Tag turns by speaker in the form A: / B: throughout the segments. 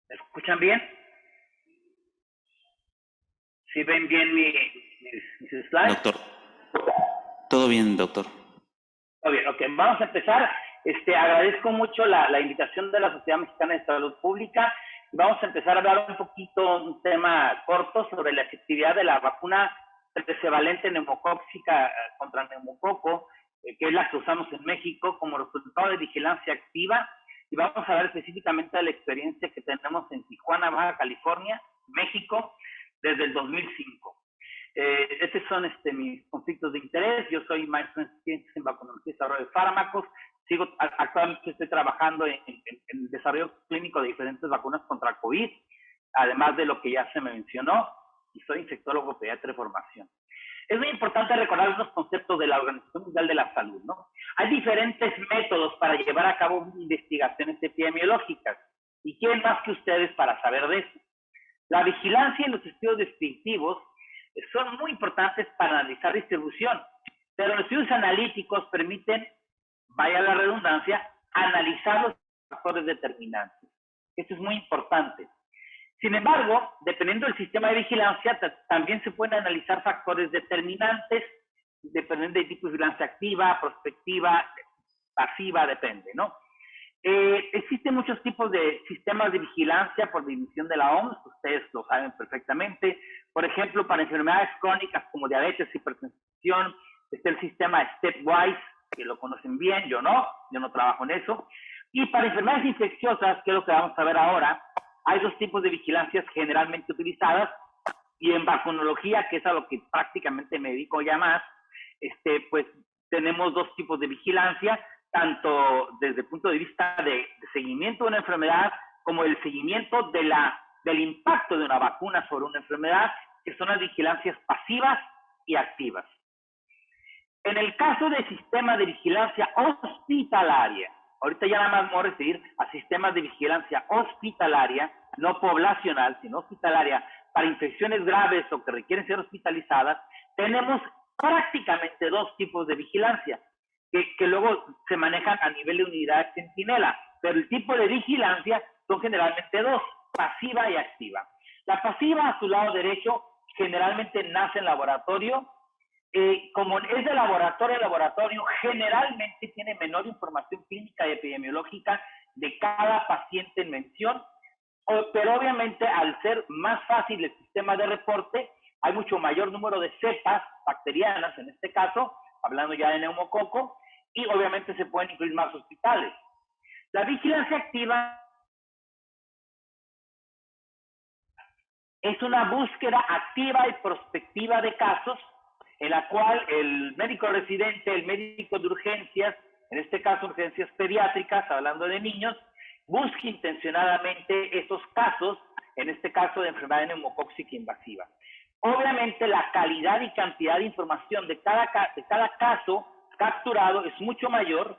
A: ¿Me escuchan bien? ¿Sí ven bien mis slides?
B: Doctor, todo bien, doctor.
A: Muy bien, ok, vamos a empezar. Agradezco mucho la invitación de la Sociedad Mexicana de Salud Pública. Vamos a empezar a hablar un poquito, un tema corto sobre la efectividad de la vacuna trecevalente neumocóxica contra neumococo, que es la que usamos en México como resultado de vigilancia activa. Y vamos a hablar específicamente de la experiencia que tenemos en Tijuana, Baja California, México, desde el 2005. Estos son mis conflictos de interés. Yo soy maestro en ciencias en vacunología y desarrollo de fármacos. Actualmente estoy trabajando en el desarrollo clínico de diferentes vacunas contra COVID, además de lo que ya se me mencionó, y soy infectólogo pediatra de formación. Es muy importante recordar unos conceptos de la Organización Mundial de la Salud, ¿no? Hay diferentes métodos para llevar a cabo investigaciones epidemiológicas. ¿Y quién más que ustedes para saber de eso? La vigilancia y los estudios descriptivos son muy importantes para analizar distribución, pero los estudios analíticos permiten, vaya la redundancia, analizar los factores determinantes. Esto es muy importante. Sin embargo, dependiendo del sistema de vigilancia, también se pueden analizar factores determinantes, dependiendo del tipo de vigilancia activa, prospectiva, pasiva, depende, ¿no? Existen muchos tipos de sistemas de vigilancia por división de la OMS, ustedes lo saben perfectamente. Por ejemplo, para enfermedades crónicas como diabetes, hipertensión, está el sistema Stepwise, que lo conocen bien, yo no trabajo en eso. Y para enfermedades infecciosas, que es lo que vamos a ver ahora, hay dos tipos de vigilancias generalmente utilizadas, y en vacunología, que es a lo que prácticamente me dedico ya más, pues tenemos dos tipos de vigilancia, tanto desde el punto de vista de seguimiento de una enfermedad, como el seguimiento del impacto de una vacuna sobre una enfermedad, que son las vigilancias pasivas y activas. En el caso de sistemas de vigilancia hospitalaria, ahorita ya nada más me voy a referir a sistemas de vigilancia hospitalaria, no poblacional, sino hospitalaria, para infecciones graves o que requieren ser hospitalizadas, tenemos prácticamente dos tipos de vigilancia, que luego se manejan a nivel de unidad centinela, pero el tipo de vigilancia son generalmente dos, pasiva y activa. La pasiva, a su lado derecho, generalmente nace en laboratorio. Como es de laboratorio a laboratorio, generalmente tiene menor información clínica y epidemiológica de cada paciente en mención, pero obviamente al ser más fácil el sistema de reporte, hay mucho mayor número de cepas bacterianas, en este caso, hablando ya de neumococo, y obviamente se pueden incluir más hospitales. La vigilancia activa es una búsqueda activa y prospectiva de casos en la cual el médico residente, el médico de urgencias, en este caso urgencias pediátricas, hablando de niños, busca intencionadamente esos casos, en este caso de enfermedad neumocóxica invasiva. Obviamente la calidad y cantidad de información de cada caso capturado es mucho mayor.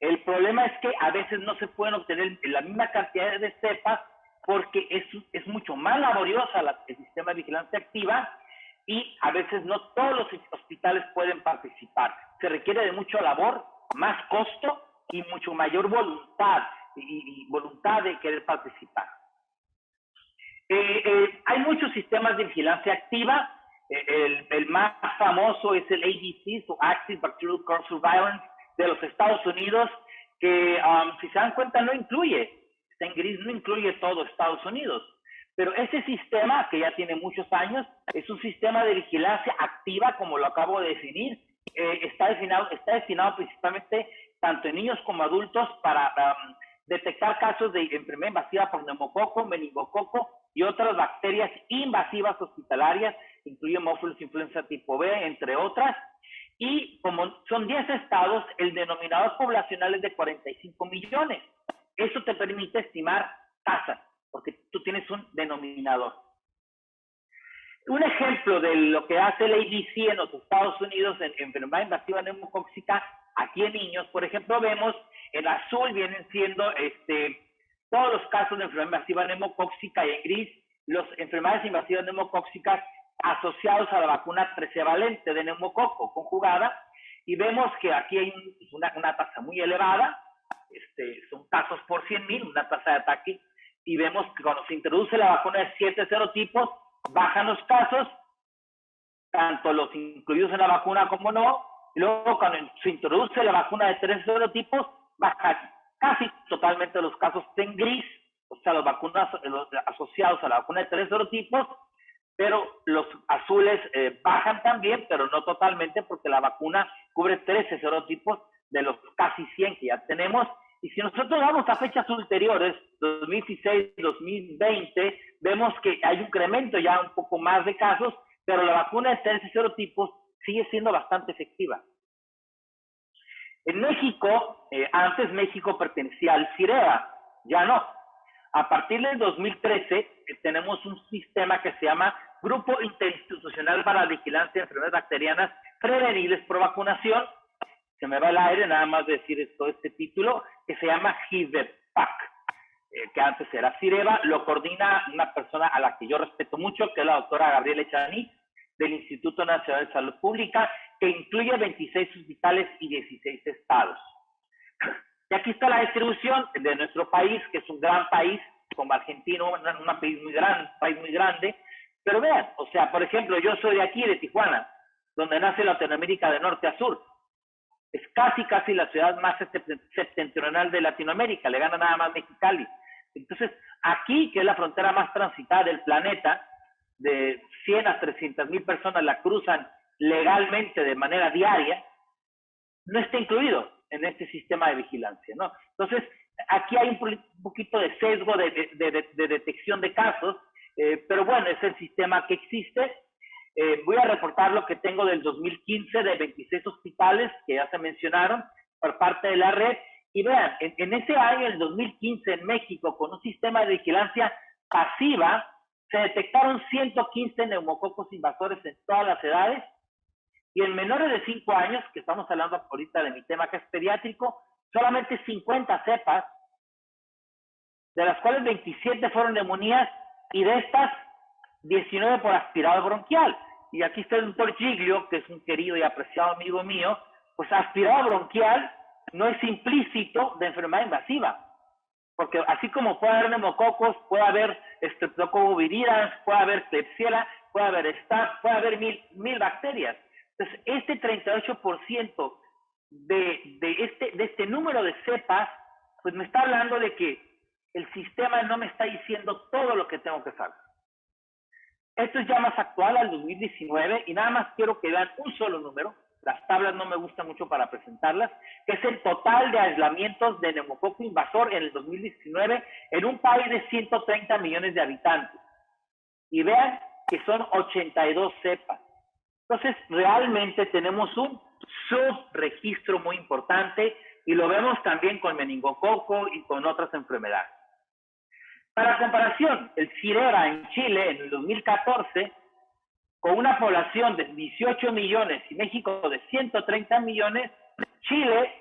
A: El problema es que a veces no se pueden obtener la misma cantidad de cepas porque es mucho más laboriosa el sistema de vigilancia activa y a veces no todos los hospitales pueden participar. Se requiere de mucha labor, más costo y mucho mayor voluntad y voluntad de querer participar. Hay muchos sistemas de vigilancia activa. El más famoso es el ABCs, o Active Bacterial Core Surveillance, de los Estados Unidos, que si se dan cuenta no incluye, está en gris, no incluye todo Estados Unidos. Pero ese sistema, que ya tiene muchos años, es un sistema de vigilancia activa, como lo acabo de definir. Está destinado principalmente tanto en niños como adultos para detectar casos de enfermedad invasiva por neumococo, meningococo y otras bacterias invasivas hospitalarias, incluye Haemophilus influenza tipo B, entre otras. Y como son 10 estados, el denominador poblacional es de 45 millones. Eso te permite estimar tasas, porque tú tienes un denominador. Un ejemplo de lo que hace el ABC en los Estados Unidos en enfermedad invasiva neumocóxica, aquí en niños, por ejemplo, vemos en azul vienen siendo todos los casos de enfermedad invasiva neumocóxica, y en gris las enfermedades invasivas neumocóxicas asociados a la vacuna trecevalente de neumococo conjugada, y vemos que aquí hay una tasa muy elevada, son casos por 100,000, una tasa de ataque y vemos que cuando se introduce la vacuna de 7 serotipos, bajan los casos, tanto los incluidos en la vacuna como no, y luego cuando se introduce la vacuna de 3 serotipos, bajan casi totalmente los casos en gris, o sea, las vacunas asociados a la vacuna de 3 serotipos, pero los azules bajan también, pero no totalmente, porque la vacuna cubre 13 serotipos de los casi 100 que ya tenemos. Y si nosotros vamos a fechas ulteriores, 2016, 2020, vemos que hay un incremento ya un poco más de casos, pero la vacuna de 13 serotipos sigue siendo bastante efectiva. En México, antes México pertenecía al CIREVA, ya no. A partir del 2013 tenemos un sistema que se llama Grupo Interinstitucional para la Vigilancia de Enfermedades Bacterianas Prevenibles por Vacunación. Se me va el aire nada más decir todo este título, que se llama GIVEPAC, que antes era CIREVA. Lo coordina una persona a la que yo respeto mucho, que es la doctora Gabriela Echaniz, del Instituto Nacional de Salud Pública, que incluye 26 hospitales y 16 estados. Y aquí está la distribución de nuestro país, que es un gran país, como Argentina, un país muy grande. Pero vean, o sea, por ejemplo, yo soy de aquí, de Tijuana, donde nace Latinoamérica de norte a sur. Es casi la ciudad más septentrional de Latinoamérica, le gana nada más Mexicali. Entonces, aquí, que es la frontera más transitada del planeta, de 100 a 300 mil personas la cruzan legalmente de manera diaria, no está incluido en este sistema de vigilancia, ¿no? Entonces, aquí hay un poquito de sesgo de detección de casos, pero bueno, es el sistema que existe. Voy a reportar lo que tengo del 2015 de 26 hospitales que ya se mencionaron por parte de la red. Y vean, en ese año, el 2015, en México, con un sistema de vigilancia pasiva, se detectaron 115 neumococos invasores en todas las edades, y en menores de 5 años, que estamos hablando ahorita de mi tema que es pediátrico, solamente 50 cepas, de las cuales 27 fueron neumonías, y de estas 19 por aspirado bronquial. Y aquí está el doctor Giglio, que es un querido y apreciado amigo mío. Pues aspirado bronquial no es implícito de enfermedad invasiva, porque así como puede haber neumococos, puede haber Streptococcus viridans, puede haber Klebsiella, puede haber Staph, puede haber mil bacterias. Entonces, este 38% de este número de cepas, pues me está hablando de que el sistema no me está diciendo todo lo que tengo que saber. Esto es ya más actual, al 2019, y nada más quiero que vean un solo número. Las tablas no me gustan mucho para presentarlas, que es el total de aislamientos de neumococo invasor en el 2019 en un país de 130 millones de habitantes. Y vean que son 82 cepas. Entonces, realmente tenemos un subregistro muy importante, y lo vemos también con meningococo y con otras enfermedades. Para comparación, el CIREVA en Chile en el 2014, con una población de 18 millones y México de 130 millones, Chile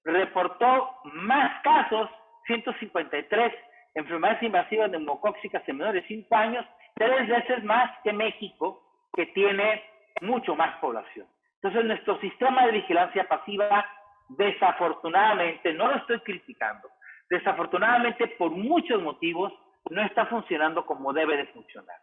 A: reportó más casos, 153 enfermedades invasivas neumocóxicas en menores de 5 años, 3 veces más que México, que tiene mucho más población. Entonces, nuestro sistema de vigilancia pasiva, desafortunadamente, no lo estoy criticando, desafortunadamente, por muchos motivos, no está funcionando como debe de funcionar.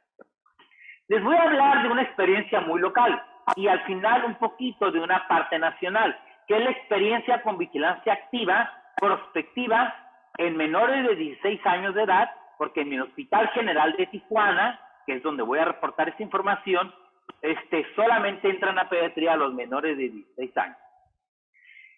A: Les voy a hablar de una experiencia muy local y al final un poquito de una parte nacional, que es la experiencia con vigilancia activa, prospectiva, en menores de 16 años de edad, porque en mi Hospital General de Tijuana, que es donde voy a reportar esta información, solamente entran a pediatría a los menores de 16 años.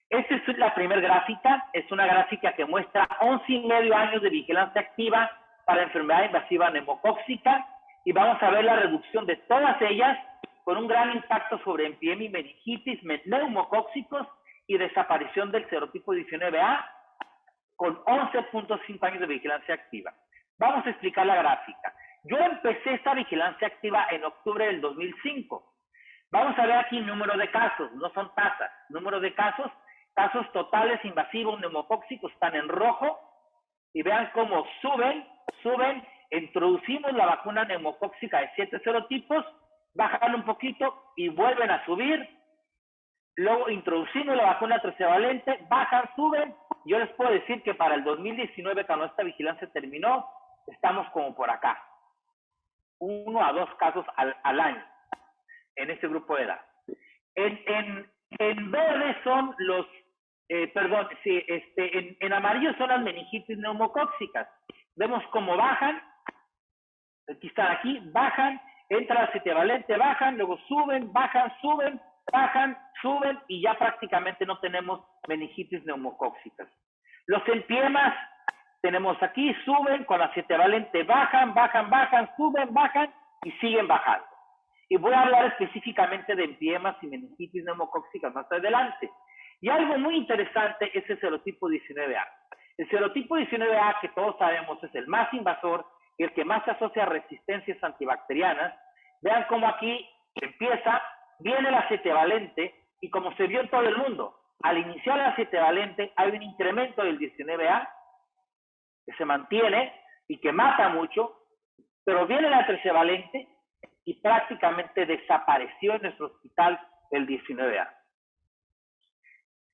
A: Esta es la primera gráfica, es una gráfica que muestra 11,5 años de vigilancia activa para enfermedad invasiva neumocóxica, y vamos a ver la reducción de todas ellas con un gran impacto sobre epidemia y meningitis, neumocóxicos y desaparición del serotipo 19A con 11,5 años de vigilancia activa. Vamos a explicar la gráfica. Yo empecé esta vigilancia activa en octubre del 2005. Vamos a ver aquí el número de casos, no son tasas, número de casos totales invasivos neumocóxicos están en rojo, y vean cómo suben, introducimos la vacuna neumocóxica de 7 serotipos, bajan un poquito y vuelven a subir, luego introducimos la vacuna tetravalente, bajan, suben. Yo les puedo decir que para el 2019, cuando esta vigilancia terminó, estamos como por acá. 1 a 2 casos al año en este grupo de edad. En verde son los, en amarillo son las meningitis neumocóxicas. Vemos cómo bajan, aquí están aquí, bajan, entra la citivalente, bajan, luego suben, bajan, suben, bajan, suben y ya prácticamente no tenemos meningitis neumocóxicas. Los empiemas tenemos aquí, suben, con la citivalente bajan, bajan, bajan, suben, bajan y siguen bajando. Y voy a hablar específicamente de empiemas y meningitis neumocóxicas más adelante. Y algo muy interesante es el serotipo 19A. El serotipo 19A, que todos sabemos es el más invasor y el que más se asocia a resistencias antibacterianas. Vean cómo aquí empieza, viene la citivalente y como se vio en todo el mundo, al iniciar la citivalente hay un incremento del 19A que se mantiene y que mata mucho, pero viene la trivalente y prácticamente desapareció en nuestro hospital el 19A.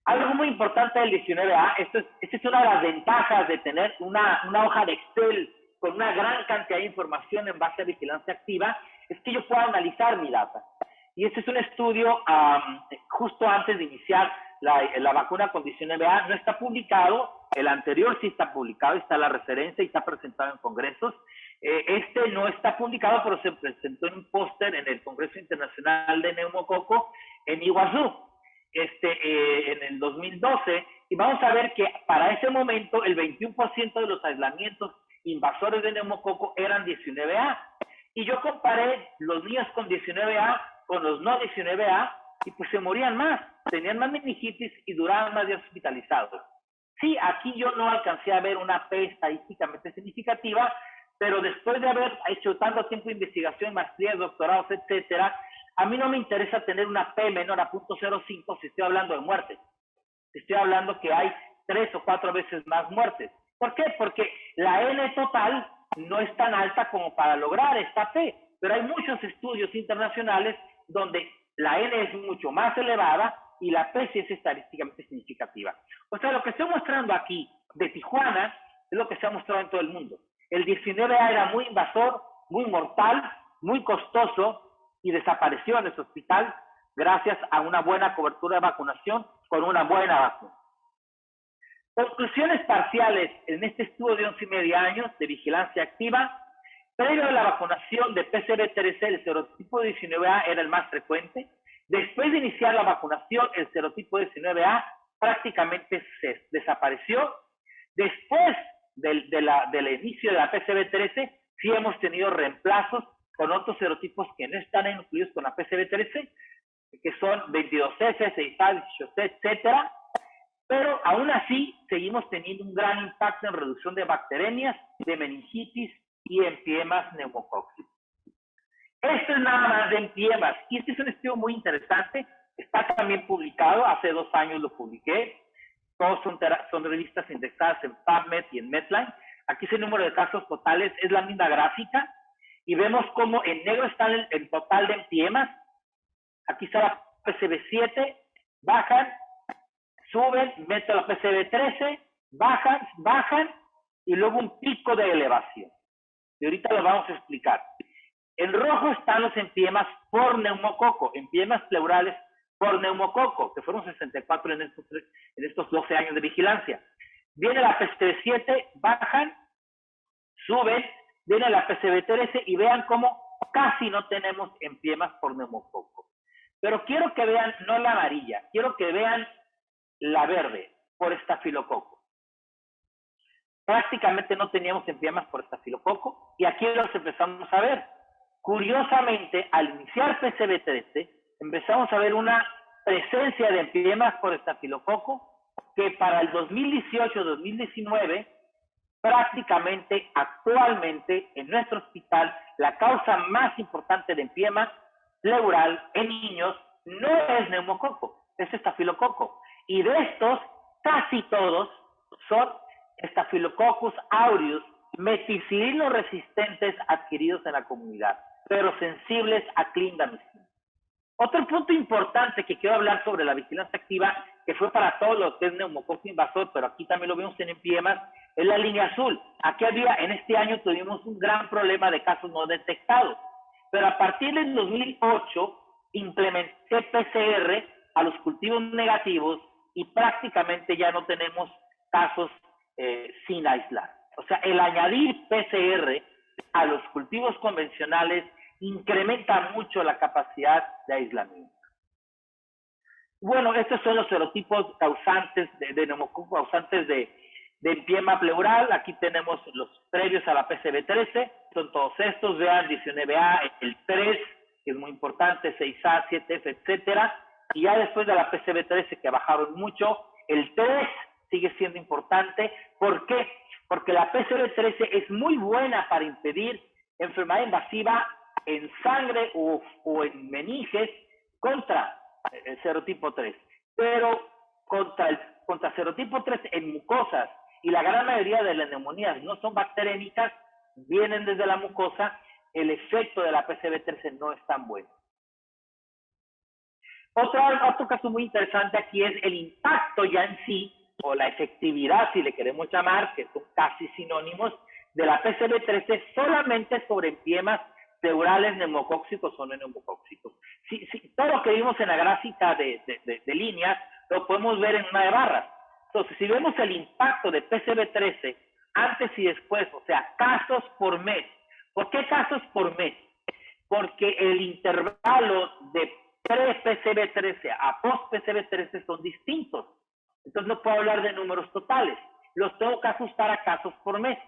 A: Algo muy importante del 19A, esta es una de las ventajas de tener una hoja de Excel con una gran cantidad de información en base a vigilancia activa, es que yo puedo analizar mi data. Y este es un estudio justo antes de iniciar la vacuna con 19A, no está publicado, el anterior sí está publicado, está la referencia y está presentado en congresos. Este no está publicado, pero se presentó en un póster en el Congreso Internacional de Neumococo en Iguazú, en el 2012, y vamos a ver que para ese momento el 21% de los aislamientos invasores de neumococo eran 19A. Y yo comparé los niños con 19A con los no 19A y pues se morían más, tenían más meningitis y duraban más días hospitalizados. Sí, aquí yo no alcancé a ver una P estadísticamente significativa, pero después de haber hecho tanto tiempo de investigación, maestrías, doctorados, etcétera, a mí no me interesa tener una P menor a 0.05 si estoy hablando de muertes. Estoy hablando que hay 3 o 4 veces más muertes. ¿Por qué? Porque la N total no es tan alta como para lograr esta P, pero hay muchos estudios internacionales donde la N es mucho más elevada y la P sí es estadísticamente significativa. O sea, lo que estoy mostrando aquí de Tijuana es lo que se ha mostrado en todo el mundo. El 19A era muy invasor, muy mortal, muy costoso y desapareció en nuestro hospital gracias a una buena cobertura de vacunación con una buena vacuna. Conclusiones parciales en este estudio de 11,5 años de vigilancia activa. Previo a la vacunación de PCV3, el serotipo 19A era el más frecuente. Después de iniciar la vacunación, el serotipo 19A prácticamente se desapareció. Después del inicio de la PCV13, sí hemos tenido reemplazos con otros serotipos que no están incluidos con la PCV13, que son 22S, 6A, 18C, etcétera. Pero aún así seguimos teniendo un gran impacto en reducción de bacteremias, de meningitis y empiemas neumocóxicos. Esto es nada más de empiemas, y este es un estudio muy interesante, está también publicado, hace 2 años lo publiqué, todos son revistas indexadas en PubMed y en Medline. Aquí es el número de casos totales, es la misma gráfica, y vemos cómo en negro está el total de empiemas, aquí está la PCV7, bajan, suben, meto la PCV13, bajan, y luego un pico de elevación. Y ahorita lo vamos a explicar. En rojo están los empiemas por neumococo, empiemas pleurales por neumococo, que fueron 64 en estos 12 años de vigilancia. Viene la PCV7, bajan, suben, viene la PCV13 y vean cómo casi no tenemos empiemas por neumococo. Pero quiero que vean, no la amarilla, quiero que vean la verde, por estafilococo. Prácticamente no teníamos empiemas por estafilococo y aquí los empezamos a ver. Curiosamente, al iniciar PCV13, empezamos a ver una presencia de empiemas por estafilococo que para el 2018-2019, prácticamente actualmente en nuestro hospital, la causa más importante de empiema pleural en niños no es neumococo, es estafilococo. Y de estos, casi todos son Staphylococcus aureus, meticilino resistentes adquiridos en la comunidad, pero sensibles a clindamicina. Otro punto importante que quiero hablar sobre la vigilancia activa, que fue para todos los que es neumococo invasor, pero aquí también lo vemos en empiemas, es la línea azul. Aquí en este año tuvimos un gran problema de casos no detectados, pero a partir del 2008 implementé PCR a los cultivos negativos y prácticamente ya no tenemos casos sin aislar. O sea, el añadir PCR a los cultivos convencionales incrementa mucho la capacidad de aislamiento. Bueno, estos son los serotipos causantes de neumococo, causantes de empiema pleural. Aquí tenemos los previos a la PCV13, son todos estos, vean 19A, el 3, que es muy importante, 6A, 7F, etcétera. Y ya después de la PCV13, que bajaron mucho, el 3 sigue siendo importante. ¿Por qué? Porque la PCV13 es muy buena para impedir enfermedad invasiva en sangre o en meninges contra el serotipo 3, pero contra serotipo 3 en mucosas, y la gran mayoría de las neumonías no son bacteriémicas, vienen desde la mucosa, el efecto de la PCV13 no es tan bueno. Otro caso muy interesante aquí es el impacto ya en sí, o la efectividad, si le queremos llamar, que son casi sinónimos, de la PCV13 solamente sobre empiemas pleurales neumocóxicos o no neumocóxicos. Todo lo que vimos en la gráfica de líneas lo podemos ver en una de barras. Entonces, si vemos el impacto de PCV13 antes y después, o sea, casos por mes. ¿Por qué casos por mes? Porque el intervalo de pre-PCV13 a post-PCV13 son distintos. Entonces no puedo hablar de números totales. Los tengo que ajustar a casos por mes.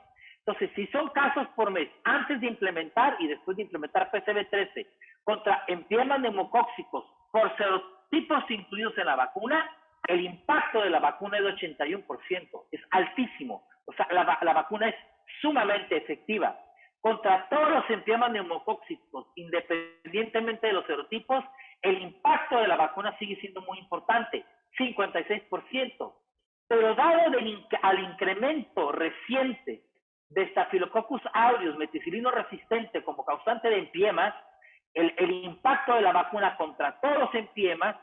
A: Entonces, si son casos por mes, antes de implementar y después de implementar PCV13 contra empiemas neumocóxicos por serotipos incluidos en la vacuna, el impacto de la vacuna es de 81%, es altísimo. O sea, la vacuna es sumamente efectiva. Contra todos los empiemas neumocóxicos, independientemente de los serotipos, el impacto de la vacuna sigue siendo muy importante, 56%. Pero dado al incremento reciente de Staphylococcus aureus meticilino resistente como causante de empiemas, el impacto de la vacuna contra todos los empiemas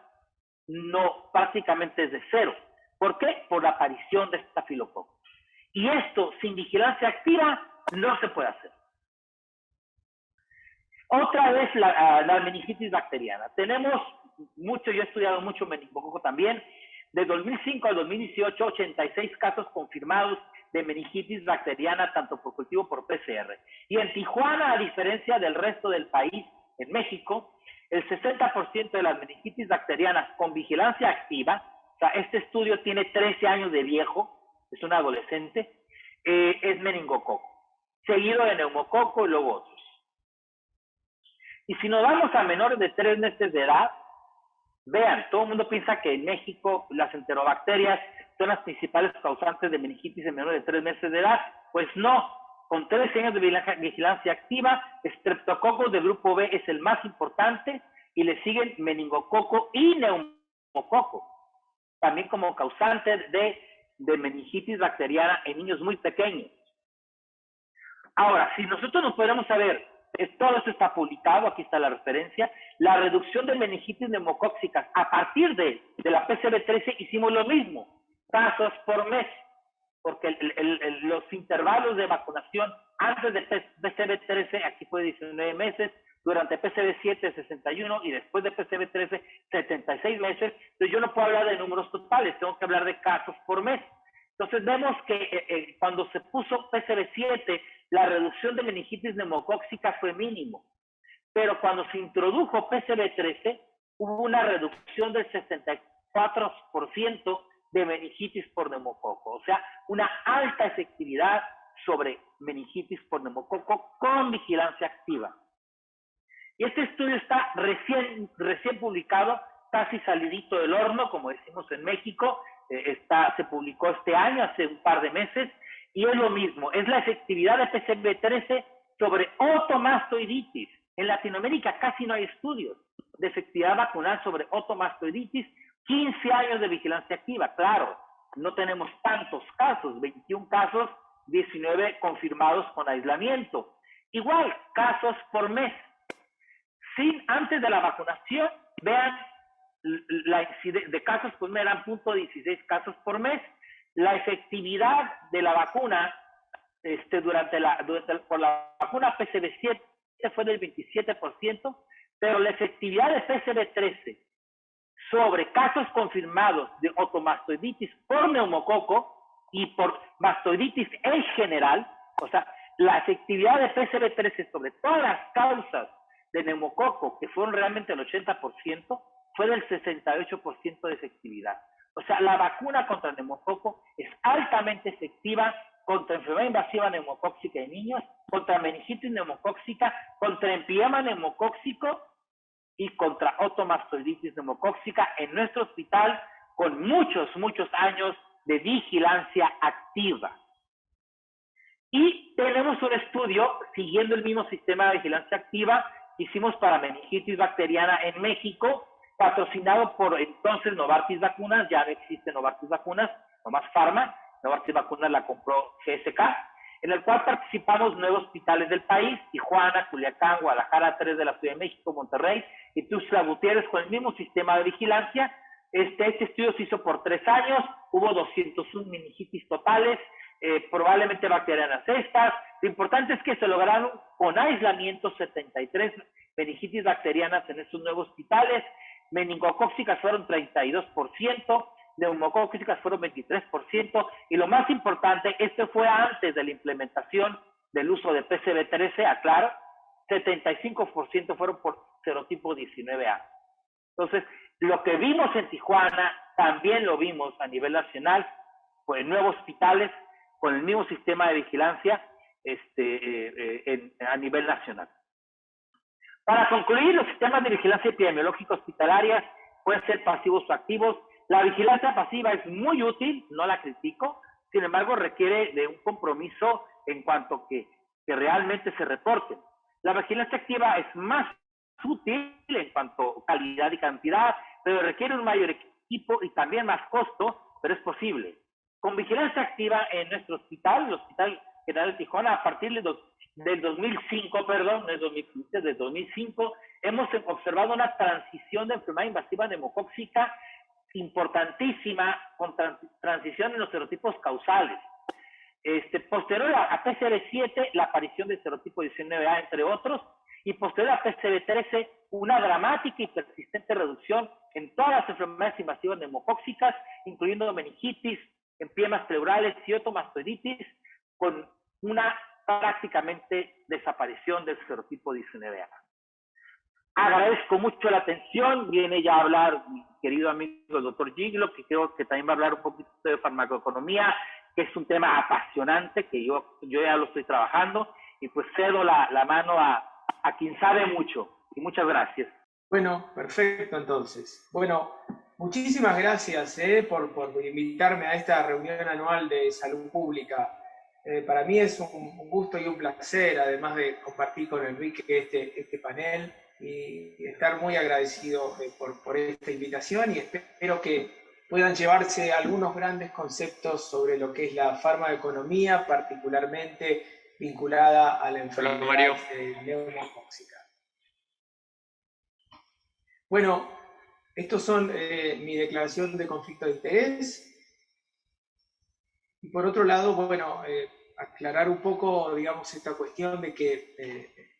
A: prácticamente es de cero. ¿Por qué? Por la aparición de Staphylococcus. Y esto, sin vigilancia activa, no se puede hacer. Otra vez la meningitis bacteriana. Tenemos mucho, yo he estudiado mucho meningococo también. De 2005 al 2018, 86 casos confirmados de meningitis bacteriana, tanto por cultivo como por PCR. Y en Tijuana, a diferencia del resto del país, en México, el 60% de las meningitis bacterianas con vigilancia activa, o sea, este estudio tiene 13 años de viejo, es un adolescente, es meningococo, seguido de neumococo y luego otros. Y si nos vamos a menores de 3 meses de edad, vean, todo el mundo piensa que en México las enterobacterias son las principales causantes de meningitis en menores de 3 meses de edad. Pues no, con 13 años de vigilancia activa, Streptococcus de grupo B es el más importante y le siguen meningococo y neumococo, también como causante de meningitis bacteriana en niños muy pequeños. Ahora, si nosotros nos podemos saber, todo esto está publicado, aquí está la referencia, la reducción de meningitis neumocóxicas a partir de la PCV13 hicimos lo mismo, casos por mes, porque los intervalos de vacunación antes de PCV13, aquí fue 19 meses, durante PCV7 61 y después de PCV13 76 meses, entonces yo no puedo hablar de números totales, tengo que hablar de casos por mes. Entonces vemos que cuando se puso PCV7, la reducción de meningitis neumocóxica fue mínimo, pero cuando se introdujo PCV13, hubo una reducción del 64% de meningitis por neumococo, o sea, una alta efectividad sobre meningitis por neumococo con vigilancia activa. Y este estudio está recién publicado, casi salidito del horno, como decimos en México, se publicó este año, hace un par de meses, y es lo mismo, es la efectividad de PCV13 sobre otomastoiditis. En Latinoamérica casi no hay estudios de efectividad vacunal sobre otomastoiditis, 15 años de vigilancia activa, claro, no tenemos tantos casos, 21 casos, 19 confirmados con aislamiento. Igual, casos por mes. Antes de la vacunación, vean, de casos por mes eran 0.16 casos por mes, La efectividad de la vacuna por la vacuna PCV7 fue del 27%, pero la efectividad de PCV13 sobre casos confirmados de otomastoiditis por neumococo y por mastoiditis en general, o sea, la efectividad de PCV13 sobre todas las causas de neumococo, que fueron realmente el 80%, fue del 68% de efectividad. O sea, la vacuna contra neumococo es altamente efectiva contra enfermedad invasiva neumocóxica en niños, contra meningitis neumocóxica, contra empiema neumocóxico y contra otomastoiditis neumocóxica en nuestro hospital con muchos años de vigilancia activa. Y tenemos un estudio siguiendo el mismo sistema de vigilancia activa que hicimos para meningitis bacteriana en México, patrocinado por entonces Novartis Vacunas. Ya no existe Novartis Vacunas, nomás Pharma. Novartis Vacunas la compró GSK, en el cual participamos 9 hospitales del país: Tijuana, Culiacán, Guadalajara, 3 de la Ciudad de México, Monterrey y Tuxtla Gutiérrez, con el mismo sistema de vigilancia. Este estudio se hizo por 3 años, hubo 201 meningitis totales, probablemente bacterianas estas. Lo importante es que se lograron con aislamiento 73 meningitis bacterianas en estos 9 hospitales. Meningocóxicas fueron 32%, neumocóxicas fueron 23%, y lo más importante, este fue antes de la implementación del uso de PCV13, aclaro, 75% fueron por serotipo 19A. Entonces, lo que vimos en Tijuana, también lo vimos a nivel nacional, pues en 9 hospitales, con el mismo sistema de vigilancia a nivel nacional. Para concluir, los sistemas de vigilancia epidemiológica hospitalarias pueden ser pasivos o activos. La vigilancia pasiva es muy útil, no la critico, sin embargo requiere de un compromiso en cuanto que realmente se reporten. La vigilancia activa es más útil en cuanto a calidad y cantidad, pero requiere un mayor equipo y también más costo, pero es posible. Con vigilancia activa en nuestro hospital, el Hospital General de Tijuana, a partir del 2005, perdón, no es 2015, del 2005, hemos observado una transición de enfermedad invasiva neumocóxica importantísima, con transición en los serotipos causales. Posterior a PCV7, la aparición del serotipo 19A, entre otros, y posterior a PCV13, una dramática y persistente reducción en todas las enfermedades invasivas neumocóxicas, incluyendo meningitis, empiemas pleurales y otomastoiditis, con una prácticamente desaparición del serotipo 19A. Agradezco mucho la atención. Viene ya a hablar mi querido amigo el doctor Giglo, que creo que también va a hablar un poquito de farmacoeconomía, que es un tema apasionante, que yo ya lo estoy trabajando, y pues cedo la mano a quien sabe mucho. Y muchas gracias.
C: Bueno, perfecto entonces. Bueno, muchísimas gracias por invitarme a esta reunión anual de salud pública. Para mí es un gusto y un placer, además de compartir con Enrique este panel, y estar muy agradecido por esta invitación, y espero que puedan llevarse algunos grandes conceptos sobre lo que es la farmacoeconomía, particularmente vinculada a la enfermedad neumocóxica. Bueno, estos son mi declaración de conflicto de interés. Y por otro lado, bueno, aclarar un poco, digamos, esta cuestión de que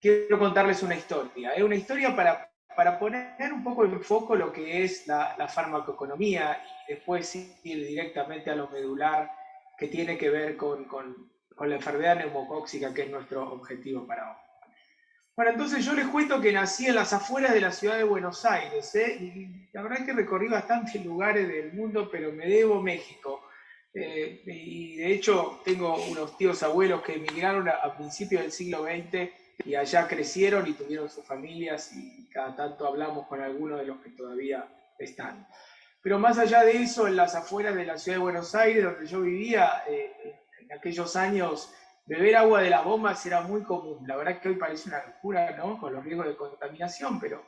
C: quiero contarles una historia. Es una historia para poner un poco en foco lo que es la farmacoeconomía, y después ir directamente a lo medular, que tiene que ver con la enfermedad neumocóxica, que es nuestro objetivo para hoy. Bueno, entonces yo les cuento que nací en las afueras de la ciudad de Buenos Aires, y la verdad es que recorrí bastantes lugares del mundo, pero me debo México. Y de hecho tengo unos tíos abuelos que emigraron a principios del siglo XX y allá crecieron y tuvieron sus familias, y cada tanto hablamos con algunos de los que todavía están. Pero más allá de eso, en las afueras de la ciudad de Buenos Aires, donde yo vivía, en aquellos años, beber agua de las bombas era muy común. La verdad es que hoy parece una locura, ¿no?, con los riesgos de contaminación, pero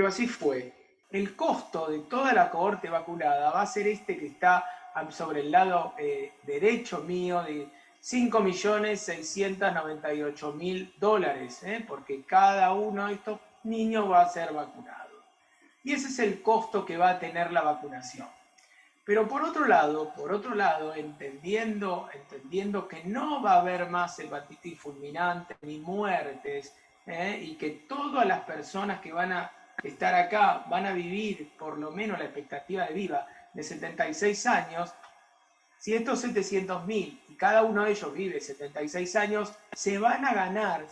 C: así fue. El costo de toda la cohorte vacunada va a ser este que está sobre el lado derecho mío, de $5.698.000, porque cada uno de estos niños va a ser vacunado. Y ese es el costo que va a tener la vacunación. Pero por otro lado, entendiendo que no va a haber más hepatitis fulminante ni muertes, y que todas las personas que van a estar acá van a vivir por lo menos la expectativa de vida de 76 años, si estos 700.000 y cada uno de ellos vive 76 años, se van a ganar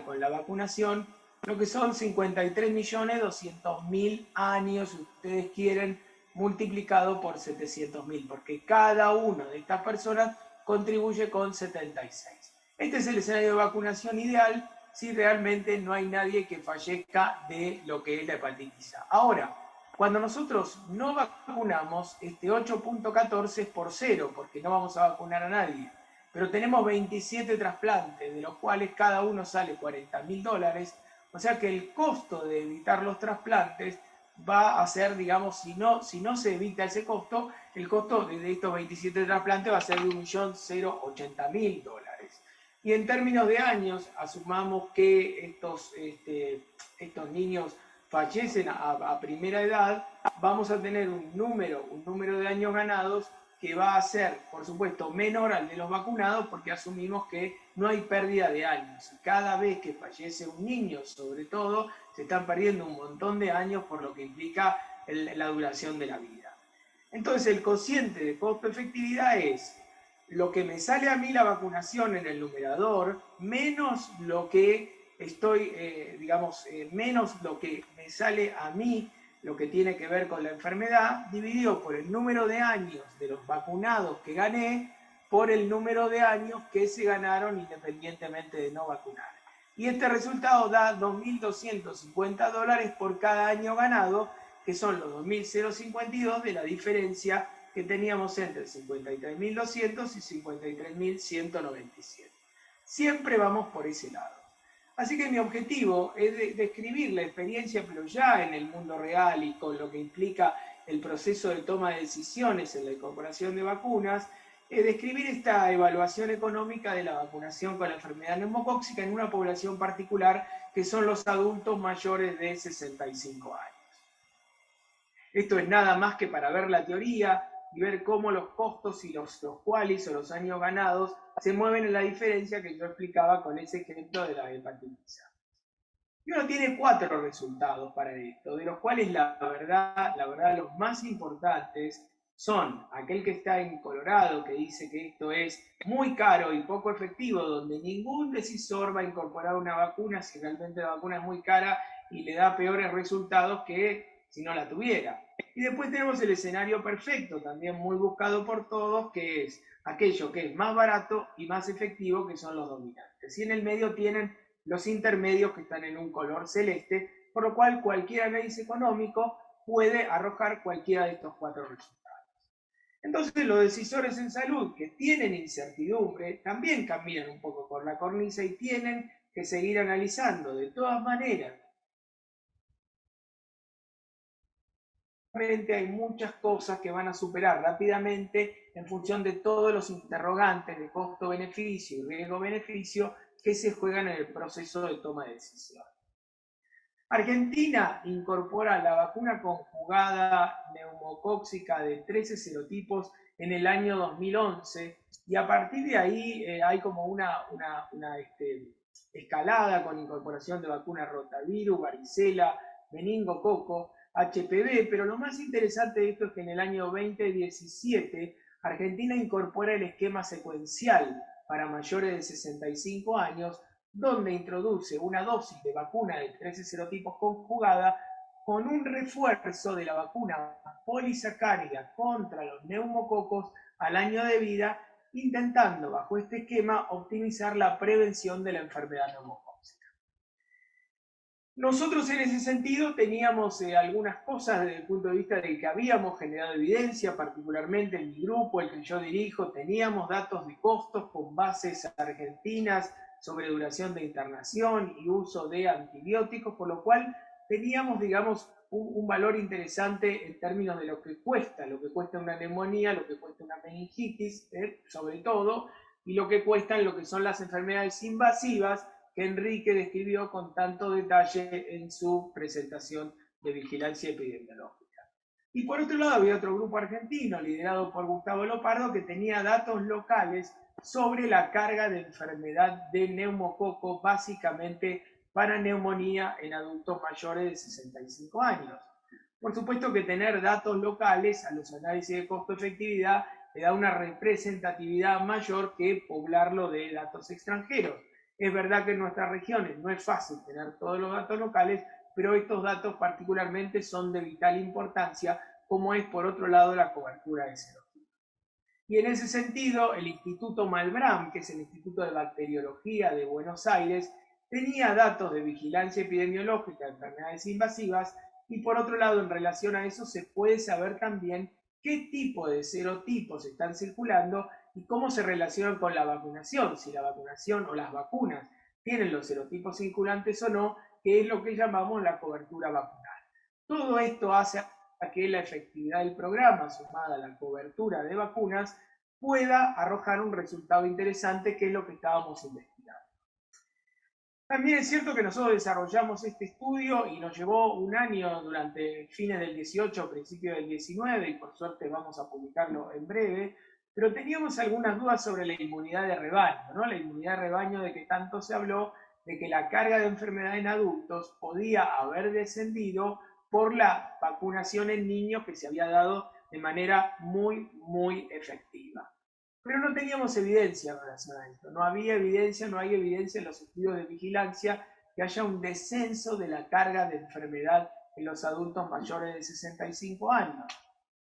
C: con la vacunación lo que son 53.200.000 años, si ustedes quieren, multiplicado por 700.000, porque cada una de estas personas contribuye con 76. Este es el escenario de vacunación ideal si realmente no hay nadie que fallezca de lo que es la hepatitis A. Ahora, cuando nosotros no vacunamos, este 8.14 es por cero, porque no vamos a vacunar a nadie. Pero tenemos 27 trasplantes, de los cuales cada uno sale $40.000. O sea que el costo de evitar los trasplantes va a ser, digamos, si no se evita ese costo, el costo de estos 27 trasplantes va a ser de $1.080.000. Y en términos de años, asumamos que estos niños fallecen a primera edad, vamos a tener un número de años ganados que va a ser, por supuesto, menor al de los vacunados, porque asumimos que no hay pérdida de años. Y cada vez que fallece un niño, sobre todo, se están perdiendo un montón de años por lo que implica la duración de la vida. Entonces, el cociente de costo-efectividad es lo que me sale a mí la vacunación en el numerador, menos lo que menos lo que me sale a mí, lo que tiene que ver con la enfermedad, dividido por el número de años de los vacunados que gané, por el número de años que se ganaron independientemente de no vacunar. Y este resultado da $2.250 por cada año ganado, que son los 2.052 de la diferencia que teníamos entre 53.200 y 53.197. Siempre vamos por ese lado. Así que mi objetivo es describir la experiencia, pero ya en el mundo real y con lo que implica el proceso de toma de decisiones en la incorporación de vacunas, describir esta evaluación económica de la vacunación con la enfermedad neumocóxica en una población particular que son los adultos mayores de 65 años. Esto es nada más que para ver la teoría y ver cómo los costos y los qualis o los años ganados se mueven en la diferencia que yo explicaba con ese ejemplo de la hepatitis A. Y uno tiene 4 resultados para esto, de los cuales la verdad los más importantes son aquel que está en Colorado, que dice que esto es muy caro y poco efectivo, donde ningún decisor va a incorporar una vacuna si realmente la vacuna es muy cara y le da peores resultados que si no la tuviera. Y después tenemos el escenario perfecto, también muy buscado por todos, que es aquello que es más barato y más efectivo, que son los dominantes. Y en el medio tienen los intermedios que están en un color celeste, por lo cual cualquier análisis económico puede arrojar cualquiera de estos 4 resultados. Entonces los decisores en salud que tienen incertidumbre también caminan un poco por la cornisa y tienen que seguir analizando. De todas maneras, hay muchas cosas que van a superar rápidamente en función de todos los interrogantes de costo-beneficio y riesgo-beneficio que se juegan en el proceso de toma de decisión. Argentina incorpora la vacuna conjugada neumocóxica de 13 serotipos en el año 2011 y a partir de ahí hay como una escalada con incorporación de vacunas rotavirus, varicela, meningococo, HPV, pero lo más interesante de esto es que en el año 2017 Argentina incorpora el esquema secuencial para mayores de 65 años, donde introduce una dosis de vacuna de 13 serotipos conjugada con un refuerzo de la vacuna polisacárida contra los neumococos al año de vida, intentando bajo este esquema optimizar la prevención de la enfermedad neumocóxica. Nosotros en ese sentido teníamos algunas cosas desde el punto de vista de que habíamos generado evidencia, particularmente en mi grupo, el que yo dirijo, teníamos datos de costos con bases argentinas sobre duración de internación y uso de antibióticos, por lo cual teníamos, digamos, un valor interesante en términos de lo que cuesta una neumonía, lo que cuesta una meningitis, sobre todo, y lo que cuestan lo que son las enfermedades invasivas que Enrique describió con tanto detalle en su presentación de vigilancia epidemiológica. Y por otro lado había otro grupo argentino liderado por Gustavo Lopardo que tenía datos locales sobre la carga de enfermedad de neumococo, básicamente para neumonía en adultos mayores de 65 años. Por supuesto que tener datos locales a los análisis de costo-efectividad le da una representatividad mayor que poblarlo de datos extranjeros. Es verdad que en nuestras regiones no es fácil tener todos los datos locales, pero estos datos particularmente son de vital importancia, como es por otro lado la cobertura de serotipos. Y en ese sentido, el Instituto Malbrán, que es el Instituto de Bacteriología de Buenos Aires, tenía datos de vigilancia epidemiológica de enfermedades invasivas, y por otro lado, en relación a eso, se puede saber también qué tipo de serotipos están circulando y cómo se relacionan con la vacunación, si la vacunación o las vacunas tienen los serotipos circulantes o no, que es lo que llamamos la cobertura vacunal. Todo esto hace a que la efectividad del programa, sumada a la cobertura de vacunas, pueda arrojar un resultado interesante, que es lo que estábamos investigando. También es cierto que nosotros desarrollamos este estudio y nos llevó un año durante fines del 18, principios del 19, y por suerte vamos a publicarlo en breve, pero teníamos algunas dudas sobre la inmunidad de rebaño, ¿no? La inmunidad de rebaño de que tanto se habló, de que la carga de enfermedad en adultos podía haber descendido por la vacunación en niños que se había dado de manera muy efectiva. Pero no teníamos evidencia en relación a esto. No había evidencia, no hay evidencia en los estudios de vigilancia que haya un descenso de la carga de enfermedad en los adultos mayores de 65 años.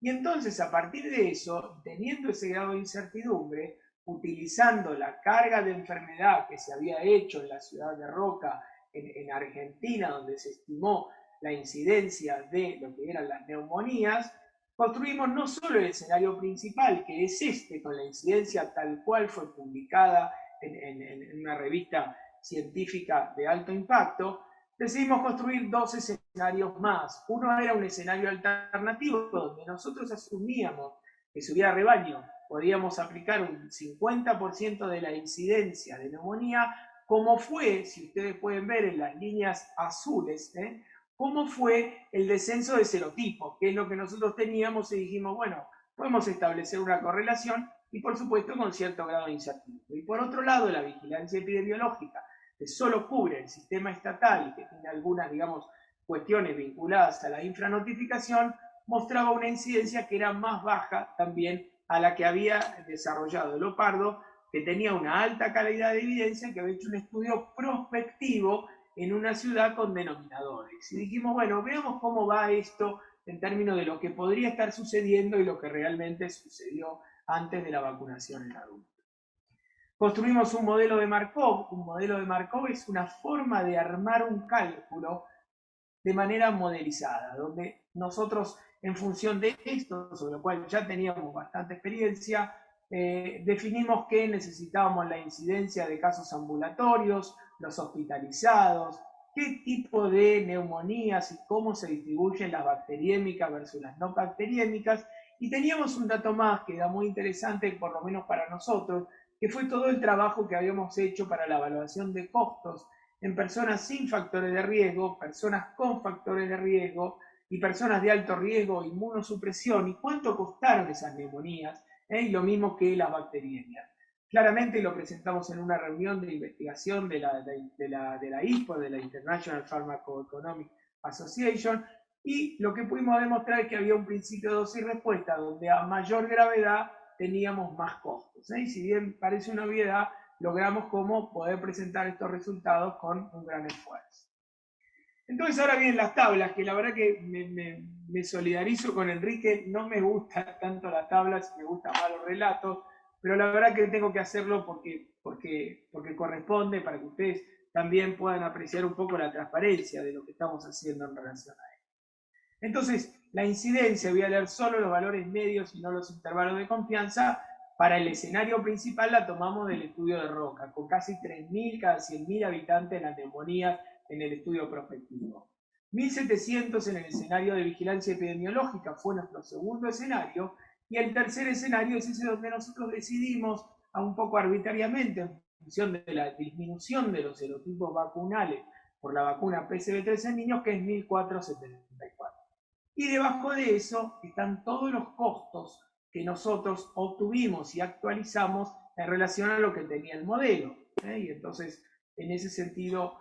C: Y entonces, a partir de eso, teniendo ese grado de incertidumbre, utilizando la carga de enfermedad que se había hecho en la ciudad de Roca, en Argentina, donde se estimó la incidencia de lo que eran las neumonías, construimos no solo el escenario principal, que es este, con la incidencia tal cual fue publicada en una revista científica de alto impacto, decidimos construir dos escenarios más. Uno era un escenario alternativo, donde nosotros asumíamos que si hubiera rebaño, podíamos aplicar un 50% de la incidencia de neumonía, como fue, si ustedes pueden ver en las líneas azules, cómo fue el descenso de serotipos, que es lo que nosotros teníamos, y dijimos, bueno, podemos establecer una correlación, y por supuesto con cierto grado de incertidumbre. Y por otro lado, la vigilancia epidemiológica, que solo cubre el sistema estatal y que tiene algunas, digamos, cuestiones vinculadas a la infranotificación, mostraba una incidencia que era más baja también a la que había desarrollado Lopardo, que tenía una alta calidad de evidencia, que había hecho un estudio prospectivo en una ciudad con denominadores. Y dijimos, bueno, veamos cómo va esto en términos de lo que podría estar sucediendo y lo que realmente sucedió antes de la vacunación en adultos. Construimos un modelo de Markov. Un modelo de Markov es una forma de armar un cálculo de manera modelizada, donde nosotros, en función de esto, sobre lo cual ya teníamos bastante experiencia, definimos que necesitábamos la incidencia de casos ambulatorios, los hospitalizados, qué tipo de neumonías y cómo se distribuyen las bacteriémicas versus las no bacteriémicas, y teníamos un dato más que era muy interesante, por lo menos para nosotros, que fue todo el trabajo que habíamos hecho para la evaluación de costos en personas sin factores de riesgo, personas con factores de riesgo y personas de alto riesgo, inmunosupresión, y cuánto costaron esas neumonías, y lo mismo que las bacteriemias. Claramente lo presentamos en una reunión de investigación de la ISPO, de la International Pharmacoeconomic Association, y lo que pudimos demostrar es que había un principio de dosis y respuesta, donde a mayor gravedad teníamos más costos. Y si bien parece una obviedad, logramos cómo poder presentar estos resultados con un gran esfuerzo. Entonces ahora vienen las tablas, que la verdad que me solidarizo con Enrique, no me gustan tanto las tablas, me gustan más los relatos, pero la verdad que tengo que hacerlo porque corresponde, para que ustedes también puedan apreciar un poco la transparencia de lo que estamos haciendo en relación a esto. Entonces, la incidencia, voy a leer solo los valores medios y no los intervalos de confianza. Para el escenario principal la tomamos del estudio de Roca, con casi 3.000 cada 100.000 habitantes en la neumonía en el estudio prospectivo. 1.700 en el escenario de vigilancia epidemiológica fue nuestro segundo escenario, y el tercer escenario es ese donde nosotros decidimos, un poco arbitrariamente, en función de la disminución de los serotipos vacunales por la vacuna PCV3 en niños, que es 1.474. Y debajo de eso están todos los costos que nosotros obtuvimos y actualizamos en relación a lo que tenía el modelo. Y entonces, en ese sentido,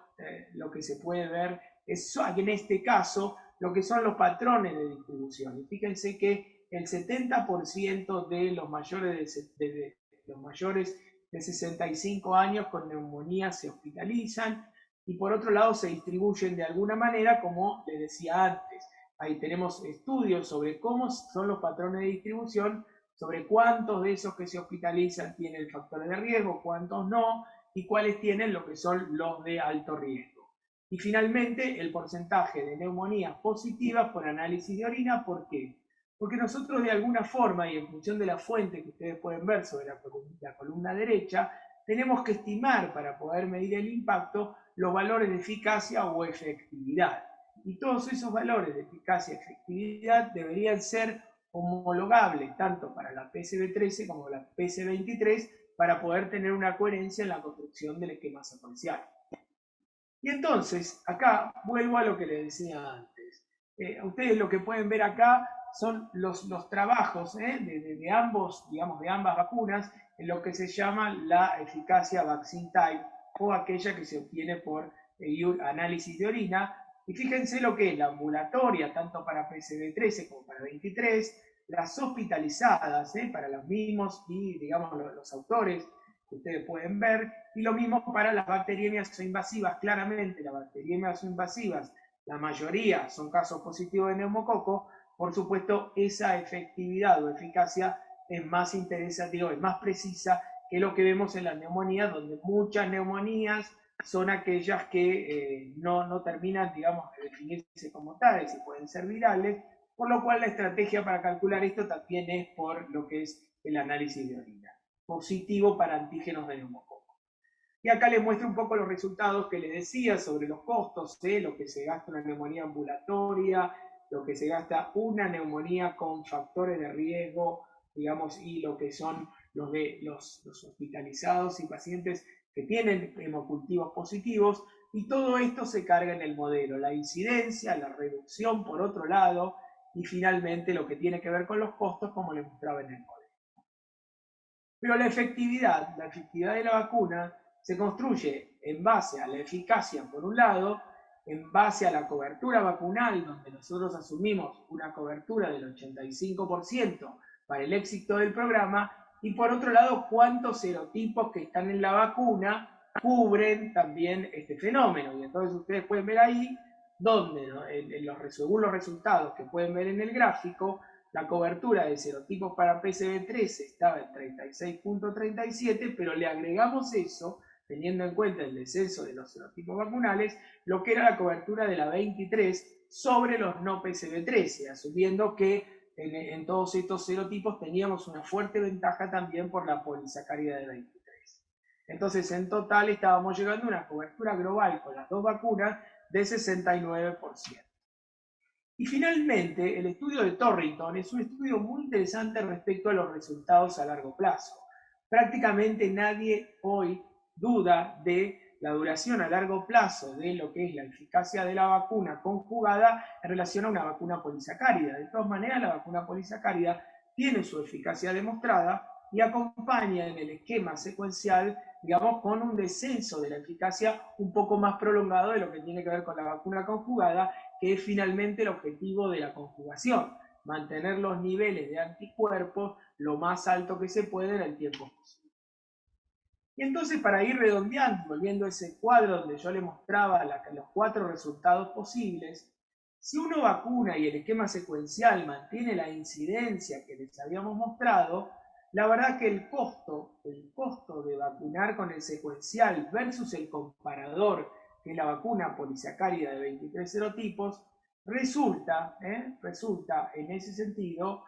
C: lo que se puede ver es, en este caso, lo que son los patrones de distribución. Y fíjense que el 70% de los mayores de 65 años con neumonía se hospitalizan, y por otro lado se distribuyen de alguna manera, como les decía antes. Ahí tenemos estudios sobre cómo son los patrones de distribución, sobre cuántos de esos que se hospitalizan tienen factores de riesgo, cuántos no, y cuáles tienen lo que son los de alto riesgo. Y finalmente, el porcentaje de neumonías positivas por análisis de orina. ¿Por qué? Porque nosotros de alguna forma, y en función de la fuente que ustedes pueden ver sobre la columna derecha, tenemos que estimar para poder medir el impacto los valores de eficacia o efectividad. Y todos esos valores de eficacia y efectividad deberían ser homologables tanto para la PSB13 como la PSB23 para poder tener una coherencia en la construcción del esquema secuencial. Y entonces, acá vuelvo a lo que les decía antes. Ustedes lo que pueden ver acá son los trabajos de ambos, digamos, de ambas vacunas en lo que se llama la eficacia vaccine type, o aquella que se obtiene por análisis de orina. Y fíjense lo que es la ambulatoria, tanto para PSB13 como para 23, las hospitalizadas, para los mismos y, digamos, los autores que ustedes pueden ver, y lo mismo para las bacteriemias invasivas. Claramente, las bacteriemias invasivas, la mayoría son casos positivos de neumococo. Por supuesto, esa efectividad o eficacia es más interesante, es más precisa que lo que vemos en las neumonías, donde muchas neumonías son aquellas que no terminan, digamos, de definirse como tales y pueden ser virales, por lo cual la estrategia para calcular esto también es por lo que es el análisis de orina, positivo para antígenos de neumococo. Y acá les muestro un poco los resultados que les decía sobre los costos, lo que se gasta una neumonía ambulatoria, lo que se gasta una neumonía con factores de riesgo, digamos, y lo que son los hospitalizados y pacientes que tienen hemocultivos positivos, y todo esto se carga en el modelo, la incidencia, la reducción por otro lado, y finalmente lo que tiene que ver con los costos, como les mostraba en el modelo. Pero la efectividad de la vacuna se construye en base a la eficacia por un lado, en base a la cobertura vacunal, donde nosotros asumimos una cobertura del 85% para el éxito del programa, y por otro lado, cuántos serotipos que están en la vacuna cubren también este fenómeno. Y entonces ustedes pueden ver ahí, donde, ¿no?, según los resultados que pueden ver en el gráfico, la cobertura de serotipos para PSB13 estaba en 36.37, pero le agregamos eso, teniendo en cuenta el descenso de los serotipos vacunales, lo que era la cobertura de la 23 sobre los no PSB13, asumiendo que en todos estos serotipos teníamos una fuerte ventaja también por la polisacárida de 23. Entonces, en total estábamos llegando a una cobertura global con las dos vacunas de 69%. Y finalmente, el estudio de Torrington es un estudio muy interesante respecto a los resultados a largo plazo. Prácticamente nadie hoy duda de la duración a largo plazo de lo que es la eficacia de la vacuna conjugada en relación a una vacuna polisacárida. De todas maneras, la vacuna polisacárida tiene su eficacia demostrada y acompaña en el esquema secuencial, digamos, con un descenso de la eficacia un poco más prolongado de lo que tiene que ver con la vacuna conjugada, que es finalmente el objetivo de la conjugación, mantener los niveles de anticuerpos lo más alto que se puede en el tiempo posible. Y entonces, para ir redondeando, volviendo a ese cuadro donde yo le mostraba los 4 resultados posibles, si uno vacuna y el esquema secuencial mantiene la incidencia que les habíamos mostrado, la verdad que el costo de vacunar con el secuencial versus el comparador, que es la vacuna polisacárida de 23 serotipos, resulta en ese sentido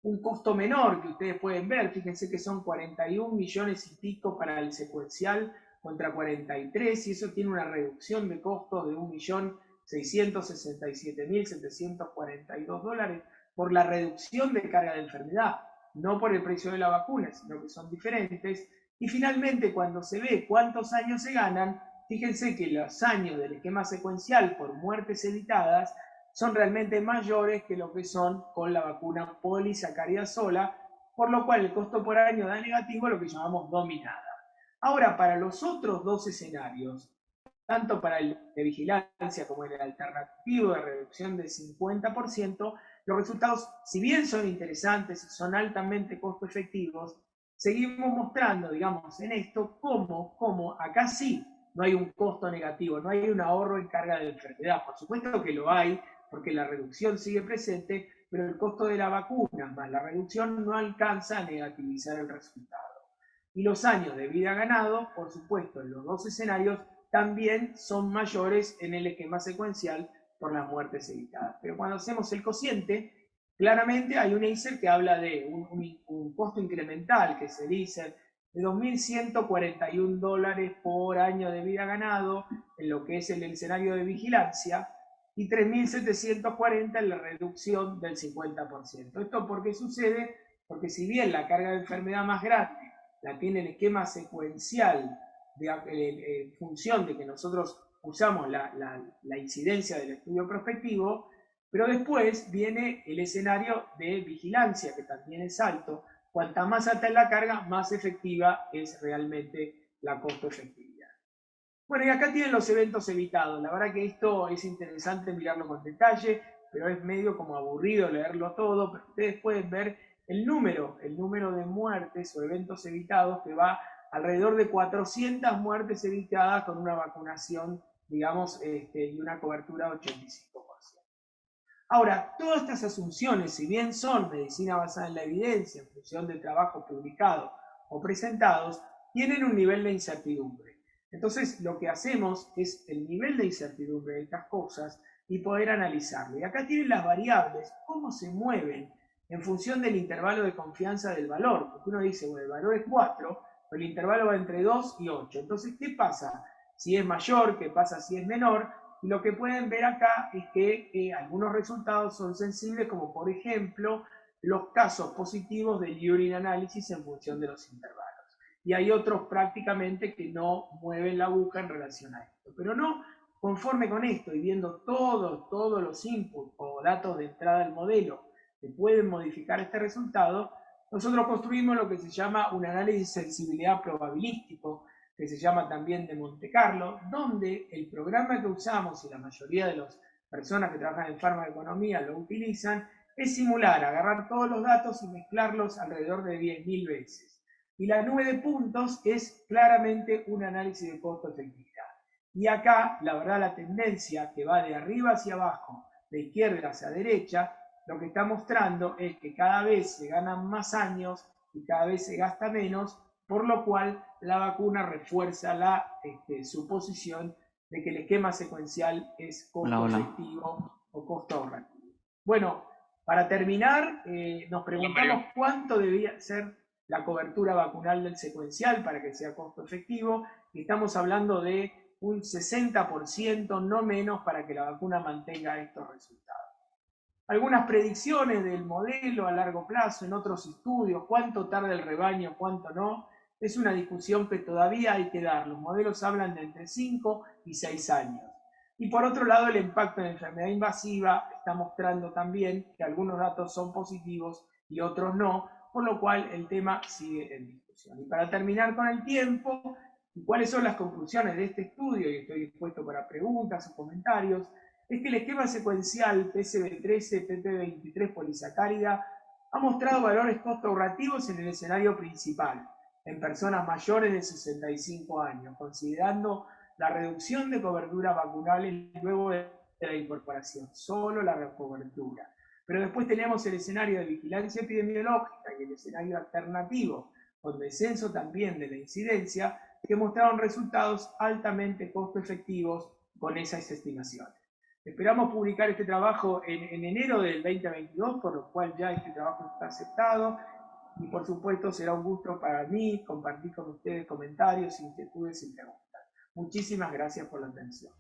C: un costo menor que ustedes pueden ver. Fíjense que son 41 millones y pico para el secuencial contra 43, y eso tiene una reducción de costos de 1.667.742 dólares por la reducción de carga de enfermedad, no por el precio de la vacuna, sino que son diferentes. Y finalmente, cuando se ve cuántos años se ganan, fíjense que los años del esquema secuencial por muertes evitadas son realmente mayores que lo que son con la vacuna polisacárida sola, por lo cual el costo por año da negativo, lo que llamamos dominada. Ahora, para los otros dos escenarios, tanto para el de vigilancia como en el alternativo de reducción del 50%, los resultados, si bien son interesantes y son altamente costo efectivos, seguimos mostrando, digamos, en esto cómo acá sí no hay un costo negativo, no hay un ahorro en carga de enfermedad. Por supuesto que lo hay, porque la reducción sigue presente, pero el costo de la vacuna más la reducción no alcanza a negativizar el resultado. Y los años de vida ganado, por supuesto, en los dos escenarios, también son mayores en el esquema secuencial por las muertes evitadas. Pero cuando hacemos el cociente, claramente hay un ICER que habla de un costo incremental, que es el ICER de $2.141 por año de vida ganado en lo que es el escenario de vigilancia y 3.740 en la reducción del 50%. ¿Esto por qué sucede? Porque si bien la carga de enfermedad más grande la tiene el esquema secuencial en función de que nosotros usamos la incidencia del estudio prospectivo, pero después viene el escenario de vigilancia, que también es alto. Cuanta más alta es la carga, más efectiva es realmente la costo efectividad. Bueno, y acá tienen los eventos evitados. La verdad que esto es interesante mirarlo con detalle, pero es medio como aburrido leerlo todo, pero ustedes pueden ver el número de muertes o eventos evitados, que va alrededor de 400 muertes evitadas con una vacunación, digamos, y una cobertura de 85%. Ahora, todas estas asunciones, si bien son medicina basada en la evidencia, en función de trabajos publicados o presentados, tienen un nivel de incertidumbre. Entonces, lo que hacemos es el nivel de incertidumbre de estas cosas y poder analizarlo. Y acá tienen las variables, cómo se mueven en función del intervalo de confianza del valor. Porque uno dice, bueno, el valor es 4, pero el intervalo va entre 2 y 8. Entonces, ¿qué pasa si es mayor? ¿Qué pasa si es menor? Y lo que pueden ver acá es que algunos resultados son sensibles, como por ejemplo los casos positivos del urine analysis en función de los intervalos. Y hay otros prácticamente que no mueven la aguja en relación a esto. Pero no conforme con esto y viendo todos los inputs o datos de entrada al modelo que pueden modificar este resultado, nosotros construimos lo que se llama un análisis de sensibilidad probabilístico, que se llama también de Monte Carlo, donde el programa que usamos, y la mayoría de las personas que trabajan en farmacoeconomía lo utilizan, es simular, agarrar todos los datos y mezclarlos alrededor de 10.000 veces. Y la nube de puntos es claramente un análisis de costo-efectividad. Y acá, la verdad, la tendencia que va de arriba hacia abajo, de izquierda hacia derecha, lo que está mostrando es que cada vez se ganan más años y cada vez se gasta menos, por lo cual la vacuna refuerza la suposición de que el esquema secuencial es costo efectivo o costo ahorrativo. Bueno, para terminar, nos preguntamos cuánto debía ser la cobertura vacunal del secuencial para que sea costo efectivo, y estamos hablando de un 60%, no menos, para que la vacuna mantenga estos resultados. Algunas predicciones del modelo a largo plazo en otros estudios, cuánto tarda el rebaño, cuánto no, es una discusión que todavía hay que dar. Los modelos hablan de entre 5 y 6 años. Y por otro lado, el impacto en enfermedad invasiva está mostrando también que algunos datos son positivos y otros no, por lo cual el tema sigue en discusión. Y para terminar con el tiempo, ¿cuáles son las conclusiones de este estudio? Y estoy dispuesto para preguntas o comentarios. Es que el esquema secuencial PCB13, PP23 polisacárida ha mostrado valores costo ahorrativos en el escenario principal, en personas mayores de 65 años, considerando la reducción de cobertura vacunal luego de la incorporación, solo la cobertura. Pero después tenemos el escenario de vigilancia epidemiológica y el escenario alternativo, con descenso también de la incidencia, que mostraron resultados altamente costo efectivos con esas estimaciones. Esperamos publicar este trabajo en enero del 2022, por lo cual ya este trabajo está aceptado. Y por supuesto será un gusto para mí compartir con ustedes comentarios, inquietudes y preguntas. Muchísimas gracias por la atención.